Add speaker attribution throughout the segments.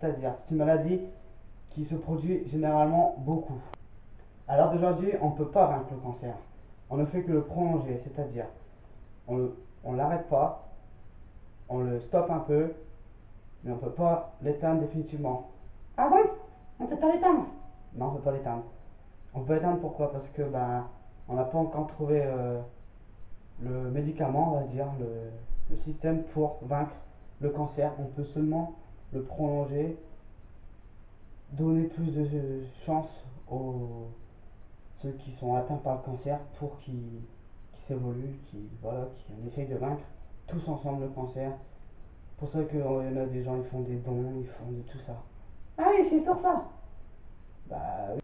Speaker 1: c'est-à-dire c'est une maladie qui se produit généralement beaucoup. À l'heure d'aujourd'hui, on ne peut pas vaincre le cancer. On ne fait que le prolonger, c'est-à-dire on l'arrête pas, on le stoppe un peu, mais on ne peut pas l'éteindre définitivement.
Speaker 2: Ah bon? On peut pas l'éteindre?
Speaker 1: Non, on ne peut pas l'éteindre. On peut l'éteindre pourquoi? Parce que on n'a pas encore trouvé le médicament, on va dire, le système pour vaincre le cancer. On peut seulement le prolonger, donner plus de chance aux ceux qui sont atteints par le cancer pour qu'ils s'évoluent, qu'on essaye de vaincre tous ensemble le cancer. Pour ça qu'il y en a des gens, ils font des dons, ils font de tout ça.
Speaker 2: Ah oui, c'est pour ça.
Speaker 1: Oui.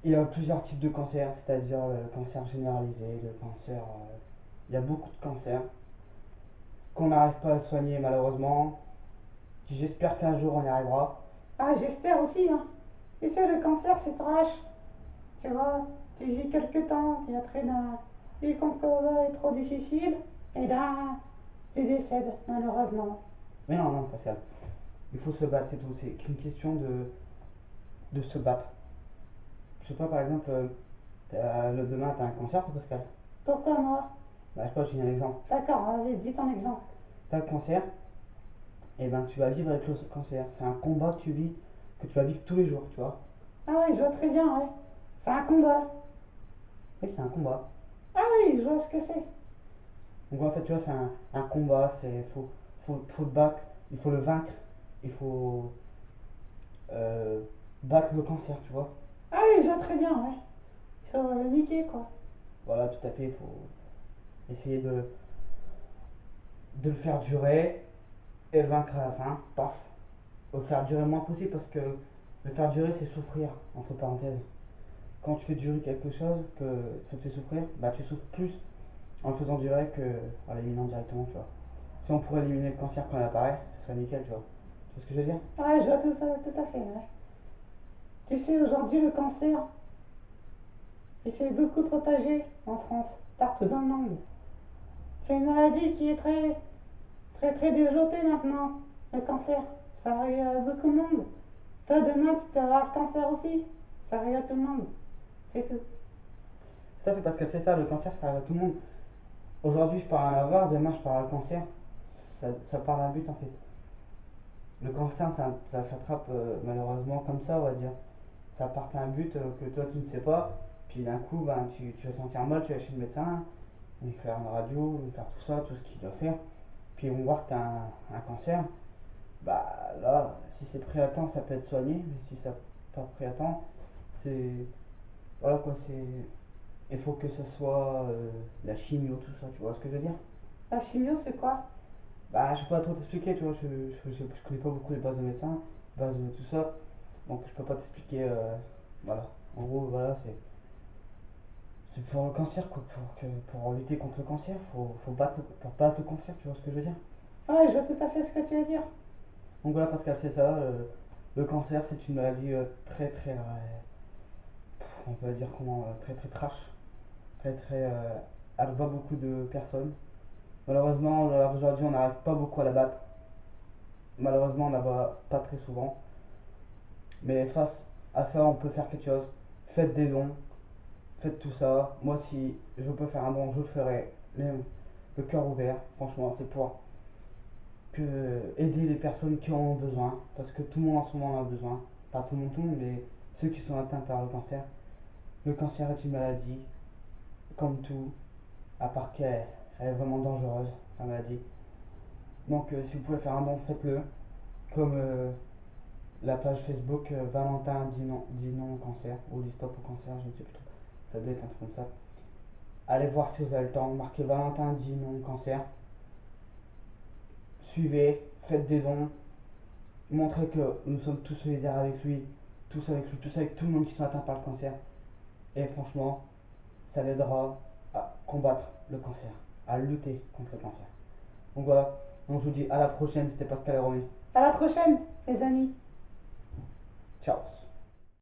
Speaker 1: Il y a plusieurs types de cancers, c'est-à-dire le cancer généralisé, le cancer. Il y a beaucoup de cancers qu'on n'arrive pas à soigner malheureusement. J'espère qu'un jour on y arrivera.
Speaker 2: Ah, j'espère aussi, hein. Tu sais, le cancer, c'est trash. Tu vois, tu vis quelque temps, tu as très d'un. Et quand ça est trop difficile, et là, tu décèdes, malheureusement.
Speaker 1: Mais non, non, Pascal. Il faut se battre, c'est tout. C'est qu'une question de se battre. Je sais pas, par exemple, demain t'as un cancer, toi, Pascal.
Speaker 2: Pourquoi moi?
Speaker 1: Je sais pas, je dis un exemple.
Speaker 2: D'accord, vas-y, dis ton exemple.
Speaker 1: T'as le cancer, et ben tu vas vivre avec le cancer. C'est un combat que tu vas vivre tous les jours, tu vois.
Speaker 2: Ah oui, je vois très bien, ouais. C'est un combat.
Speaker 1: Oui, c'est un combat.
Speaker 2: Ah oui, je vois ce que c'est.
Speaker 1: Donc en fait, tu vois, c'est un combat, faut le battre, il faut le vaincre, il faut euh, battre le cancer, tu vois.
Speaker 2: Ah oui, je vois très bien, ouais. Il faut le niquer, quoi.
Speaker 1: Voilà, tout à fait, il faut essayer de le faire durer et le vaincre à la fin, paf. Faut le faire durer le moins possible parce que le faire durer, c'est souffrir, entre parenthèses. Quand tu fais durer quelque chose que ça te fait souffrir, tu souffres plus en le faisant durer que en l'éliminant directement, tu vois. Si on pourrait éliminer le cancer quand il apparaît, ce serait nickel, tu vois. Tu vois ce que je veux dire?
Speaker 2: Ouais, je vois tout à fait, ouais. Tu sais, aujourd'hui, le cancer, il s'est beaucoup propagé en France, partout dans le monde. C'est une maladie qui est très, très, très développée maintenant, le cancer. Ça arrive à beaucoup de monde. Toi, demain, tu vas avoir le cancer aussi. Ça arrive à tout le monde. C'est tout.
Speaker 1: Tout à fait, parce que c'est ça, le cancer, ça arrive à tout le monde. Aujourd'hui, je pars à en avoir, demain, je pars à un cancer. Ça part d'un but, en fait. Le cancer, ça s'attrape malheureusement comme ça, on va dire. Ça part d'un but que toi, tu ne sais pas. Puis d'un coup, tu vas sentir mal, tu vas chez le médecin, ils vont faire une radio, ils vont faire tout ça, tout ce qu'ils doivent faire. Puis ils vont voir que tu as un cancer. Là, si c'est pris à temps, ça peut être soigné. Mais si ça n'est pas pris à temps, c'est. Voilà quoi, c'est. Il faut que ce soit la chimio, tout ça, tu vois ce que je veux dire?
Speaker 2: La chimio, c'est quoi?
Speaker 1: Je peux pas trop t'expliquer, tu vois, je connais pas beaucoup les bases de médecin, les bases de tout ça, donc je peux pas t'expliquer, voilà. En gros, voilà, c'est pour le cancer, quoi, pour lutter contre le cancer, pour battre le cancer, tu vois ce que je veux dire?
Speaker 2: Ouais, je vois tout à fait ce que tu veux dire.
Speaker 1: Donc voilà, Pascal, c'est ça, le cancer, c'est une maladie très, très, on peut dire comment, très, très trash, très, très, elle bat beaucoup de personnes. Malheureusement, à l'heure d'aujourd'hui, on n'arrive pas beaucoup à la battre. Malheureusement, on la voit pas très souvent. Mais face à ça, on peut faire quelque chose. Faites des dons, faites tout ça. Moi, si je peux faire un don, je le ferai. Le cœur ouvert, franchement, c'est pour aider les personnes qui en ont besoin. Parce que tout le monde en ce moment en a besoin. Pas tout le monde, mais ceux qui sont atteints par le cancer. Le cancer est une maladie, comme tout, à part qu'elle est vraiment dangereuse, la maladie. Donc, si vous pouvez faire un don, faites-le. Comme la page Facebook Valentin dit non au cancer, ou dit stop au cancer, je ne sais plus trop. Ça doit être un truc comme ça. Allez voir si vous avez le temps, marquez Valentin dit non au cancer. Suivez, faites des dons, montrez que nous sommes tous solidaires avec lui, tous avec lui, tous avec tout le monde qui sont atteints par le cancer. Et franchement, ça l'aidera à combattre le cancer, à lutter contre le cancer. Donc voilà, donc je vous dis à la prochaine, c'était Pascal et Romy.
Speaker 2: À la prochaine, les amis.